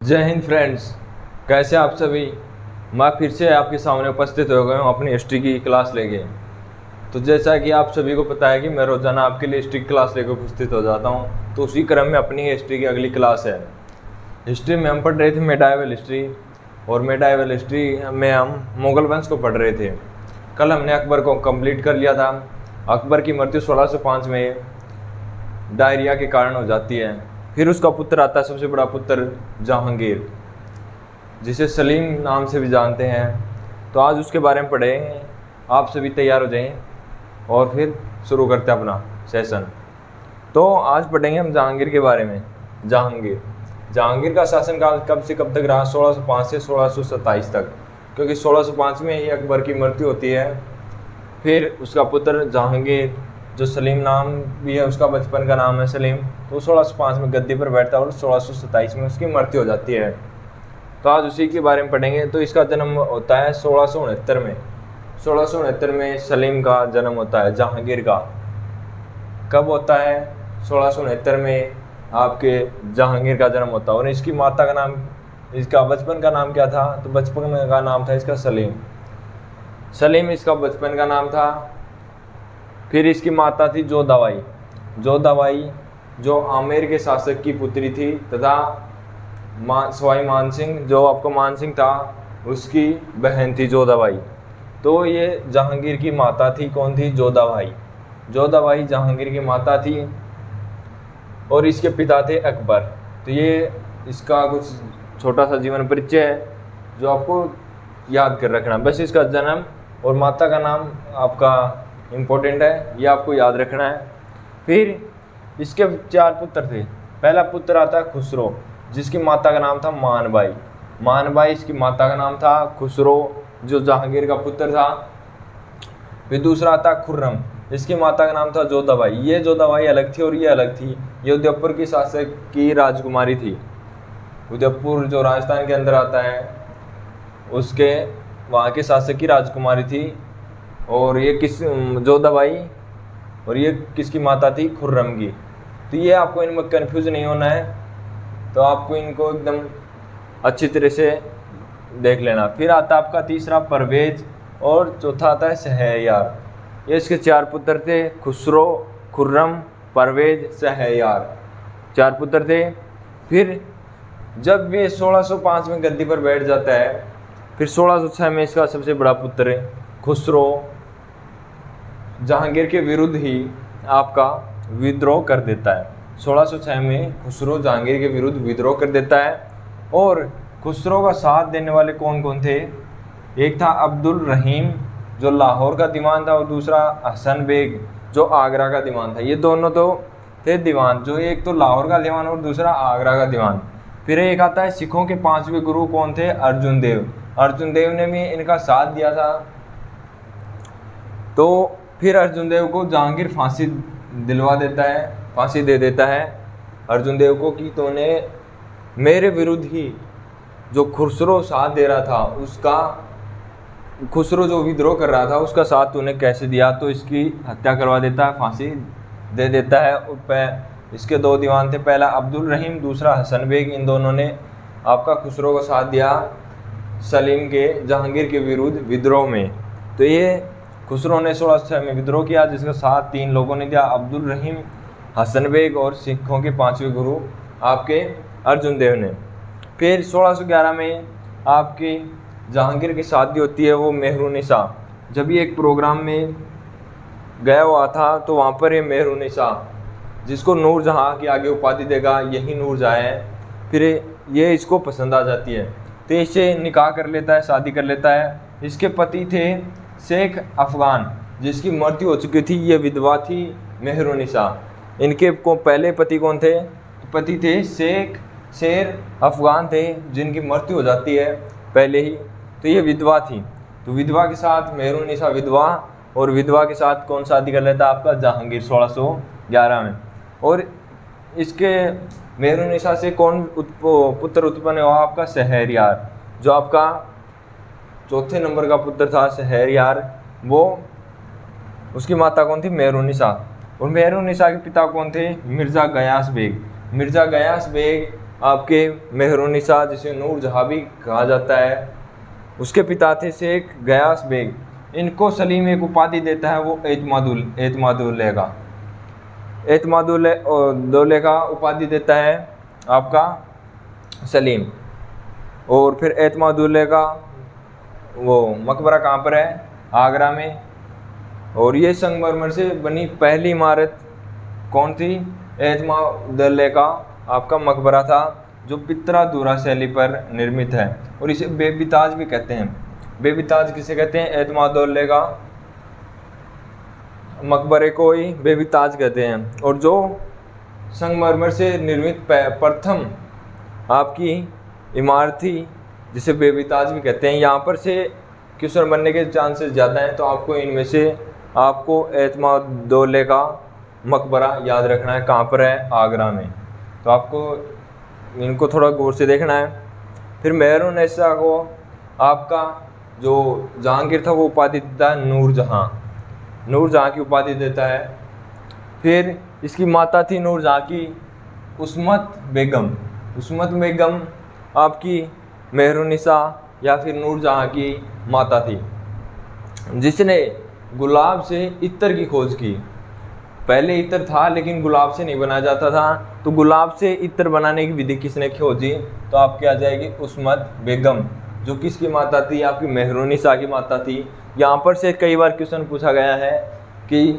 जय हिंद फ्रेंड्स, कैसे आप सभी। मैं फिर से आपके सामने उपस्थित हो गया हूँ अपनी हिस्ट्री की क्लास लेके। तो जैसा कि आप सभी को पता है कि मैं रोज़ाना आपके लिए हिस्ट्री की क्लास लेकर उपस्थित हो जाता हूँ, तो उसी क्रम में अपनी हिस्ट्री की अगली क्लास है। हिस्ट्री में हम पढ़ रहे थे मेडाइवल हिस्ट्री, और मेडाइवल हिस्ट्री में हम मुगल वंश को पढ़ रहे थे। कल हमने अकबर को कंप्लीट कर लिया था। अकबर की मृत्यु 1605 में डायरिया के कारण हो जाती है। फिर उसका पुत्र आता है, सबसे बड़ा पुत्र जहांगीर, जिसे सलीम नाम से भी जानते हैं। तो आज उसके बारे में पढ़ेंगे। आप सभी तैयार हो जाएं और फिर शुरू करते हैं अपना सेशन। तो आज पढ़ेंगे हम जहांगीर के बारे में। जहांगीर का शासनकाल कब से कब तक रहा? 1605 से 1627 तक, क्योंकि 1605 में ही अकबर की मृत्यु होती है। फिर उसका पुत्र जहांगीर, जो सलीम नाम भी है, उसका बचपन का नाम है सलीम, तो 1605 में गद्दी पर बैठता है और 1627 में उसकी मृत्यु हो जाती है। तो आज उसी के बारे में पढ़ेंगे। तो इसका जन्म होता है 1669 में। 1669 में सलीम का जन्म होता है। जहांगीर का कब होता है? 1669 में आपके जहांगीर का जन्म होता है। और इसकी माता का नाम, इसका बचपन का नाम क्या था? तो बचपन का नाम था इसका सलीम इसका बचपन का नाम था। फिर इसकी माता थी जोधाबाई, जो आमेर के शासक की पुत्री थी, तथा सवाई मानसिंह, जो आपको मानसिंह था, उसकी बहन थी जोधाबाई। तो ये जहांगीर की माता थी। कौन थी? जोधाबाई जहांगीर की माता थी। और इसके पिता थे अकबर। तो ये इसका कुछ छोटा सा जीवन परिचय है जो आपको याद कर रखना। बस इसका जन्म और माता का नाम आपका इम्पोर्टेंट है, ये आपको याद रखना है। फिर इसके 4 पुत्र थे। पहला पुत्र आता है खुसरो, जिसकी माता का नाम था मानबाई इसकी माता का नाम था। खुसरो जो जहांगीर का पुत्र था। फिर दूसरा आता है खुर्रम, इसकी माता का नाम था जोधाबाई। ये जोधाबाई अलग थी और ये अलग थी। ये उदयपुर की शासक की राजकुमारी थी। उदयपुर जो राजस्थान के अंदर आता है, उसके वहाँ के शासक की राजकुमारी थी। और ये जोधाबाई, और ये किसकी माता थी? खुर्रम की। तो ये आपको इनमें कंफ्यूज नहीं होना है, तो आपको इनको एकदम अच्छी तरह से देख लेना। फिर आता है आपका तीसरा परवेज, और चौथा आता है शहरयार। ये इसके 4 पुत्र थे, खुसरो, खुर्रम, परवेज, शहरयार, 4 पुत्र थे। फिर जब ये 1605 में गद्दी पर बैठ जाता है, फिर 1606 में इसका सबसे बड़ा पुत्र खुसरो जहांगीर के विरुद्ध ही आपका विद्रोह कर देता है। 1606 में खुसरो जहांगीर के विरुद्ध विद्रोह कर देता है। और खुसरो का साथ देने वाले कौन कौन थे? एक था अब्दुल रहीम, जो लाहौर का दीवान था, और दूसरा हसन बेग, जो आगरा का दीवान था। ये दोनों तो थे दीवान, जो एक तो लाहौर का दीवान और दूसरा आगरा का दीवान। फिर एक आता है सिखों के 5वें गुरु, कौन थे? अर्जुन देव ने भी इनका साथ दिया था। तो फिर अर्जुन देव को जहांगीर फांसी दे देता है अर्जुन देव को, कि तूने मेरे विरुद्ध ही जो खुसरो साथ दे रहा था, उसका खुसरो जो विद्रोह कर रहा था, उसका साथ तूने कैसे दिया? तो इसकी हत्या करवा देता है, फांसी दे देता है। इसके 2 दीवान थे, पहला अब्दुल रहीम, दूसरा हसन बेग। इन दोनों ने आपका खुसरो का साथ दिया सलीम के जहांगीर के विरुद्ध विद्रोह में। तो ये खुसरो ने 1606 में विद्रोह किया, जिसका साथ 3 लोगों ने दिया, अब्दुल रहीम, हसन बेग और सिखों के 5वें गुरु आपके अर्जुन देव ने। फिर 1611 में आपकी जहांगीर की शादी होती है, वो मेहरुनिसा। जब ये एक प्रोग्राम में गया हुआ था, तो वहाँ पर ये मेहरुनिसा, जिसको नूरजहाँ की आगे उपाधि देगा, यही नूरजहाँ है, फिर ये इसको पसंद आ जाती है। तो इससे निकाह कर लेता है, शादी कर लेता है। इसके पति थे शेख अफगान, जिसकी मृत्यु हो चुकी थी। ये विधवा थी मेहरुनिसा। इनके को पहले पति कौन थे? पति थे शेर अफगान थे, जिनकी मृत्यु हो जाती है पहले ही। तो ये विधवा थी। तो विधवा के साथ मेहरुनिसा विधवा, और विधवा के साथ कौन शादी कर लेता? आपका जहांगीर 1611 में। और इसके मेहरुनिसा से कौन पुत्र उत्पन्न हुआ? आपका शहरयार, जो आपका 4थे नंबर का पुत्र था शहरयार। वो उसकी माता कौन थी? मेहरुनिसा। और मेहरुनिसा के पिता कौन थे? मिर्ज़ा गयास बेग। आपके मेहरुन्निसा, जिसे नूरजहाँ भी कहा जाता है, उसके पिता थे शेख गयास बेग। इनको सलीम एक उपाधि देता है, वो एतमादुल्दौले का उपाधि देता है आपका सलीम। और फिर एतमादुल्ले का वो मकबरा कहाँ पर है? आगरा में। और ये संगमरमर से बनी पहली इमारत कौन थी? एतमादुल्ले का आपका मकबरा था, जो पित्रा-दुरा शैली पर निर्मित है, और इसे बेबीताज भी कहते हैं। बेबीताज किसे कहते हैं? एतमादुल्ले का मकबरे को ही बेबीताज कहते हैं। और जो संगमरमर से निर्मित प्रथम आपकी इमारत थी, जिसे बेबीताज भी कहते हैं, यहाँ पर से क्वेश्चन बनने के चांसेस ज़्यादा हैं, तो आपको इनमें से आपको एतमादुल्ले का मकबरा याद रखना है। कहाँ पर है? आगरा में। तो आपको इनको थोड़ा गौर से देखना है। फिर मेहरुन्निसा को आपका जो जहांगीर था वो उपाधि देता है नूरजहाँ की उपाधि देता है। फिर इसकी माता थी नूरजहाँ की उस्मत बेगम आपकी मेहरुन्निसा या फिर नूरजहाँ की माता थी, जिसने गुलाब से इत्र की खोज की। पहले इत्र था लेकिन गुलाब से नहीं बनाया जाता था, तो गुलाब से इत्र बनाने की विधि किसने खोजी? तो आपकी आ जाएगी उस्मत बेगम, जो किसकी माता थी? आपकी मेहरुन्निसा की माता थी। यहाँ पर से कई बार क्वेश्चन पूछा गया है कि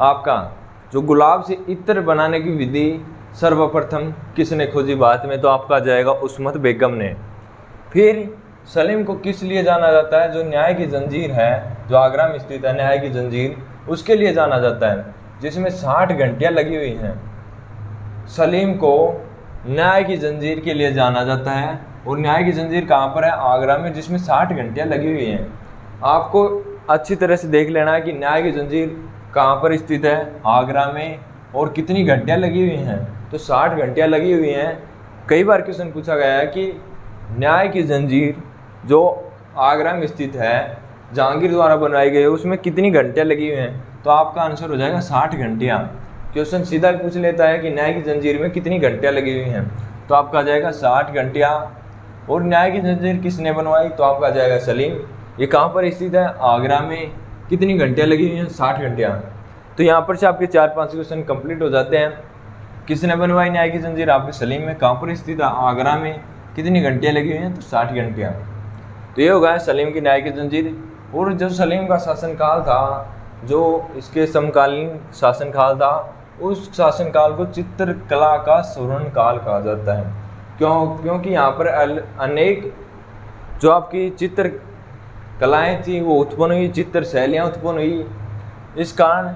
आपका जो गुलाब से इत्र बनाने की विधि सर्वप्रथम किसने खोजी भारत में? तो आपका आ जाएगा उस्मत बेगम ने। फिर सलीम को किस लिए जाना जाता है? जो न्याय की जंजीर है, जो आगरा में स्थित है न्याय की जंजीर, उसके लिए जाना जाता है, जिसमें 60 घंटियाँ लगी हुई हैं। सलीम को न्याय की जंजीर के लिए जाना जाता है, और न्याय की जंजीर कहाँ पर है? आगरा में, जिसमें 60 घंटियाँ लगी हुई हैं। आपको अच्छी तरह से देख लेना है कि न्याय की जंजीर कहाँ पर स्थित है? आगरा में। और कितनी घंटियाँ लगी हुई हैं? तो 60 घंटियाँ लगी हुई हैं। कई बार क्वेश्चन पूछा गया है कि न्याय की जंजीर जो आगरा में स्थित है, जहांगीर द्वारा बनवाई गई है, उसमें कितनी घंटियाँ लगी हुई हैं? तो आपका आंसर हो जाएगा 60 घंटियाँ। क्वेश्चन सीधा पूछ लेता है कि न्याय की जंजीर में कितनी घंटियाँ लगी हुई हैं, तो आपका आ जाएगा 60 घंटियाँ। और न्याय की जंजीर किसने बनवाई? तो आपका आ जाएगा सलीम। ये कहाँ पर स्थित है? आगरा में। कितनी घंटियाँ लगी हुई हैं? 60 घंटियाँ। तो यहाँ पर से आपके 4-5 क्वेश्चन कंप्लीट हो जाते हैं। किसने बनवाई न्याय की जंजीर? आपके सलीम में। कहाँ पर स्थित है? आगरा में। कितनी घंटियाँ लगी हुई हैं? तो 60 घंटियाँ। तो ये होगा सलीम की न्याय की जंजीर। और जो सलीम का शासनकाल था, जो इसके समकालीन शासनकाल था, उस शासनकाल को चित्रकला का स्वर्ण काल कहा जाता है। क्योंकि यहाँ पर अनेक जो आपकी चित्र कलाएँ थी वो उत्पन्न हुई, चित्र शैलियाँ उत्पन्न हुई। इस कारण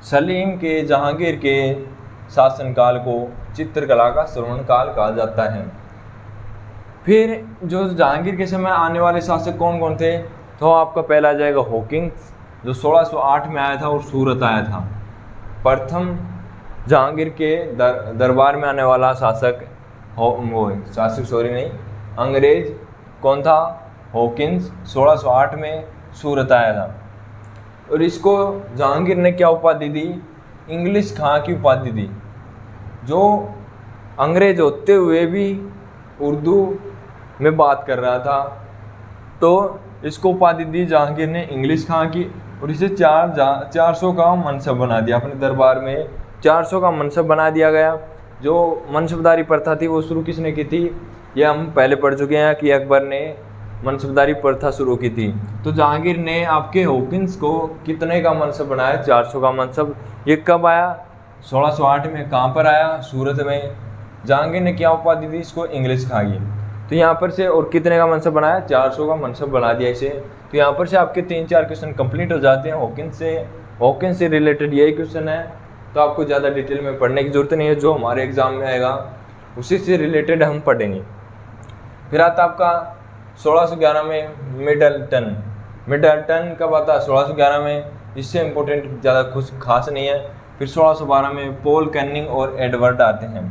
सलीम के जहांगीर के शासनकाल को चित्रकला का स्वर्ण काल कहा जाता है। फिर जो जहांगीर के समय आने वाले शासक कौन कौन थे? तो आपका पहला आ जाएगा हॉकिंस, जो 1608 में आया था और सूरत आया था। प्रथम जहांगीर के दरबार में आने वाला अंग्रेज कौन था? हॉकिंस। 1608 में सूरत आया था। और इसको जहांगीर ने क्या उपाधि दी? इंग्लिश खां की उपाधि दी। जो अंग्रेज होते हुए भी उर्दू में बात कर रहा था, तो इसको उपाधि दी जहांगीर ने इंग्लिश खां की। और इसे 400 का मनसब बना दिया। अपने दरबार में 400 का मनसब बना दिया गया। जो मनसबदारी प्रथा थी वो शुरू किसने की थी? ये हम पहले पढ़ चुके हैं कि अकबर ने मनसबदारी प्रथा शुरू की थी। तो जहांगीर ने आपके हॉकिंस को कितने का मनसब बनाया? 400 का मनसब। ये कब आया? 1608 में। कहाँ पर आया? सूरत में। जहांगीर ने क्या उपाधि दी इसको? इंग्लिश खां की। तो यहाँ पर से और कितने का मनसब बनाया? 400 का मनसब बना दिया इसे। तो यहाँ पर से आपके 3-4 क्वेश्चन कंप्लीट हो जाते हैं हॉकिंस से रिलेटेड यही क्वेश्चन है। तो आपको ज़्यादा डिटेल में पढ़ने की ज़रूरत नहीं है, जो हमारे एग्ज़ाम में आएगा उसी से रिलेटेड हम पढ़ेंगे। फिर आता आपका 1611 में मिडलटन कब आता है? 1611 में। इससे इम्पोर्टेंट ज़्यादा कुछ खास नहीं है। फिर 1612 में पॉल कैनिंग और एडवर्ड आते हैं।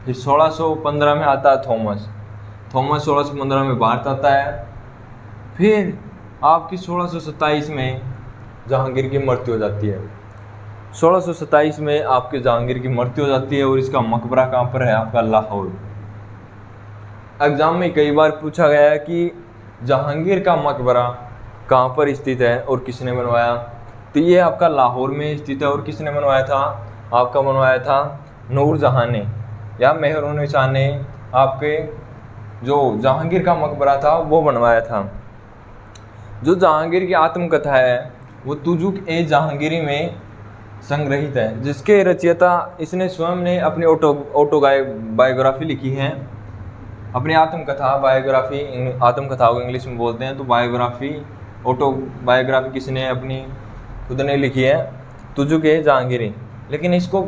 फिर 1615 में आता है थॉमस 1615 में भारत आता है। फिर आपकी 1627 में जहांगीर की मृत्यु हो जाती है। 1627 में आपके जहांगीर की मृत्यु हो जाती है। और इसका मकबरा कहाँ पर है? आपका लाहौर। एग्ज़ाम में कई बार पूछा गया है कि जहांगीर का मकबरा कहाँ पर स्थित है और किसने बनवाया। तो ये आपका लाहौर में स्थित है और किसने बनवाया था, आपका बनवाया था नूरजहाँ ने या मेहरुन्निसा ने आपके जो जहांगीर का मकबरा था वो बनवाया था। जो जहांगीर की आत्मकथा है वो तुजुक ए जहांगीरी में संग्रहित है, जिसके रचयिता इसने स्वयं ने अपनी बायोग्राफी लिखी है, अपनी आत्मकथा बायोग्राफी। आत्मकथा को इंग्लिश में बोलते हैं, तो बायोग्राफी ऑटोबायोग्राफी किसने अपनी खुद ने लिखी है, तुजुक ए जहांगीरी। लेकिन इसको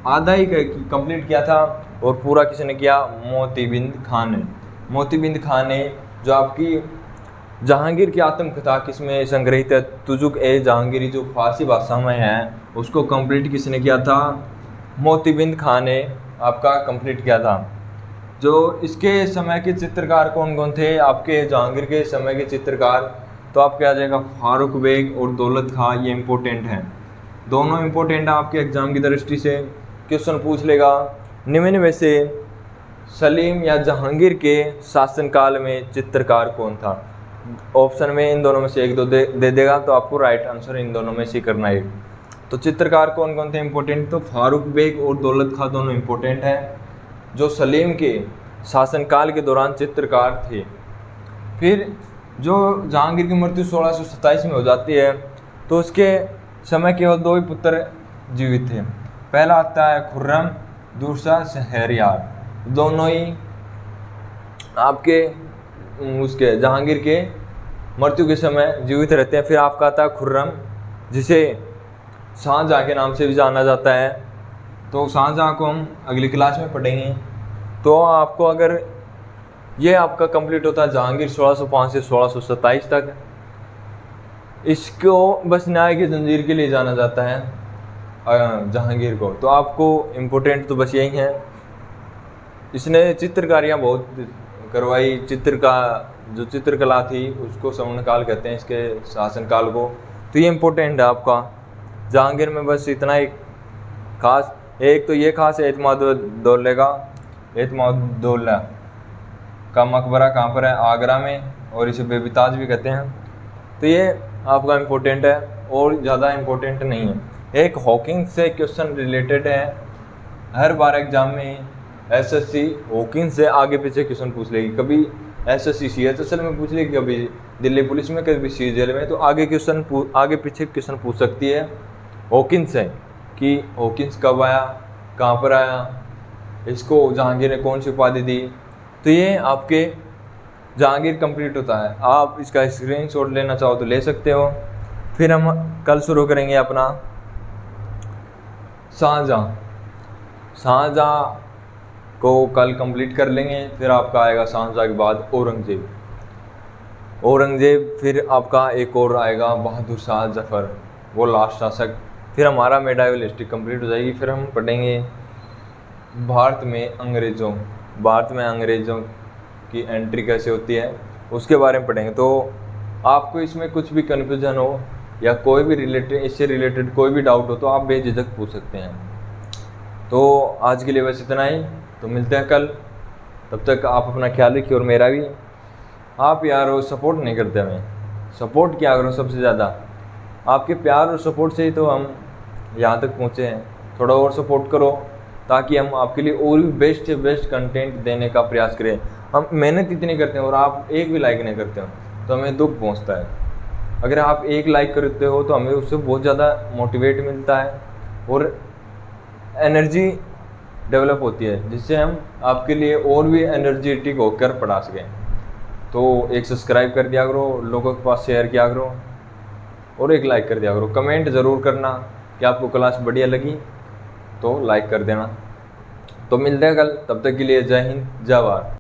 आधा ही कंप्लीट किया था और पूरा किसने किया, मोतीबिंद खान ने। मोतीबिंद खान ने जो आपकी जहांगीर की आत्मकथा किसमें संग्रहित है, तुजुक ए जहांगीरी, जो फारसी भाषा में है, उसको कंप्लीट किसने किया था, मोतीबिंद खान ने आपका कंप्लीट किया था। जो इसके समय के चित्रकार कौन कौन थे, आपके जहांगीर के समय के चित्रकार, तो आपके आ जाएगा फारूक बेग और दौलत खां। ये इंपॉर्टेंट हैं, दोनों इंपॉर्टेंट है आपके एग्जाम की दृष्टि से। क्वेश्चन पूछ लेगा निम्न में से सलीम या जहांगीर के शासनकाल में चित्रकार कौन था। ऑप्शन में इन दोनों में से एक दो दे देगा, तो आपको राइट आंसर इन दोनों में से करना है। तो चित्रकार कौन कौन थे इंपॉर्टेंट, तो फारूक बेग और दौलत खां दोनों इंपॉर्टेंट हैं, जो सलीम के शासनकाल के दौरान चित्रकार थे। फिर जो जहांगीर की मृत्यु 1627 में हो जाती है, तो उसके समय केवल दो ही पुत्र जीवित थे। पहला आता है खुर्रम, दूसरा शहरयार। दोनों ही आपके उसके जहांगीर के मृत्यु के समय जीवित रहते हैं। फिर आपका आता है खुर्रम, जिसे शाहजहाँ के नाम से भी जाना जाता है। तो शाहजहाँ को हम अगली क्लास में पढ़ेंगे। तो आपको अगर ये आपका कंप्लीट होता है जहांगीर 1605 से 1627 तक, इसको बस न्याय की जंजीर के लिए जाना जाता है जहांगीर को। तो आपको इम्पोर्टेंट तो बस यही है, इसने चित्रकारियाँ बहुत करवाई। जो चित्रकला थी उसको स्वर्णकाल कहते हैं, इसके शासनकाल को। तो ये इम्पोर्टेंट है आपका जहांगीर में, बस इतना ही खास। एक तो ये खास है एतमादुद्दौला का मकबरा कहाँ पर है, आगरा में, और इसे बेबीताज भी कहते हैं। तो ये आपका इम्पोर्टेंट है और ज़्यादा इम्पोर्टेंट नहीं है। एक हॉकिंस से क्वेश्चन रिलेटेड है, हर बार एग्जाम में एसएससी हॉकिंस से आगे पीछे क्वेश्चन पूछ लेगी। कभी एसएससी सीएचएसएल में पूछ लेगी, कभी दिल्ली पुलिस में, कभी सीजीएल में। तो आगे पीछे क्वेश्चन पूछ सकती है हॉकिंस से कि हॉकिंस कब आया, कहाँ पर आया, इसको जहांगीर ने कौन सी उपाधि दी। तो ये आपके जहांगीर कंप्लीट होता है। आप इसका स्क्रीनशॉट लेना चाहो तो ले सकते हो। फिर हम कल शुरू करेंगे अपना शाहजहाँ को कल कंप्लीट कर लेंगे। फिर आपका आएगा शाहजहाँ के बाद औरंगजेब, फिर आपका एक और आएगा बहादुर शाह जफर, वो लास्ट शासक। फिर हमारा मेडाइवल हिस्ट्री कंप्लीट हो जाएगी। फिर हम पढ़ेंगे भारत में अंग्रेज़ों की एंट्री कैसे होती है, उसके बारे में पढ़ेंगे। तो आपको इसमें कुछ भी कन्फ्यूजन हो या कोई भी इससे रिलेटेड कोई भी डाउट हो तो आप बेझिझक पूछ सकते हैं। तो आज के लिए बस इतना ही, तो मिलते हैं कल। तब तक आप अपना ख्याल रखिए और मेरा भी। आप यार वो सपोर्ट नहीं करते हमें, सपोर्ट किया करो। सबसे ज़्यादा आपके प्यार और सपोर्ट से ही तो हम यहाँ तक पहुँचे हैं। थोड़ा और सपोर्ट करो ताकि हम आपके लिए और भी बेस्ट से बेस्ट कंटेंट देने का प्रयास करें। हम मेहनत इतनी करते हैं और आप एक भी लाइक नहीं करते हो तो हमें दुख पहुंचता है। अगर आप एक लाइक करते हो तो हमें उससे बहुत ज़्यादा मोटिवेट मिलता है और एनर्जी डेवलप होती है, जिससे हम आपके लिए और भी एनर्जेटिक होकर पढ़ा सकें। तो एक सब्सक्राइब कर दिया करो, लोगों के पास शेयर किया करो और एक लाइक कर दिया करो। कमेंट ज़रूर करना कि आपको क्लास बढ़िया लगी, तो लाइक कर देना। तो मिलते हैं कल, तब तक के लिए जय हिंद जय भारत।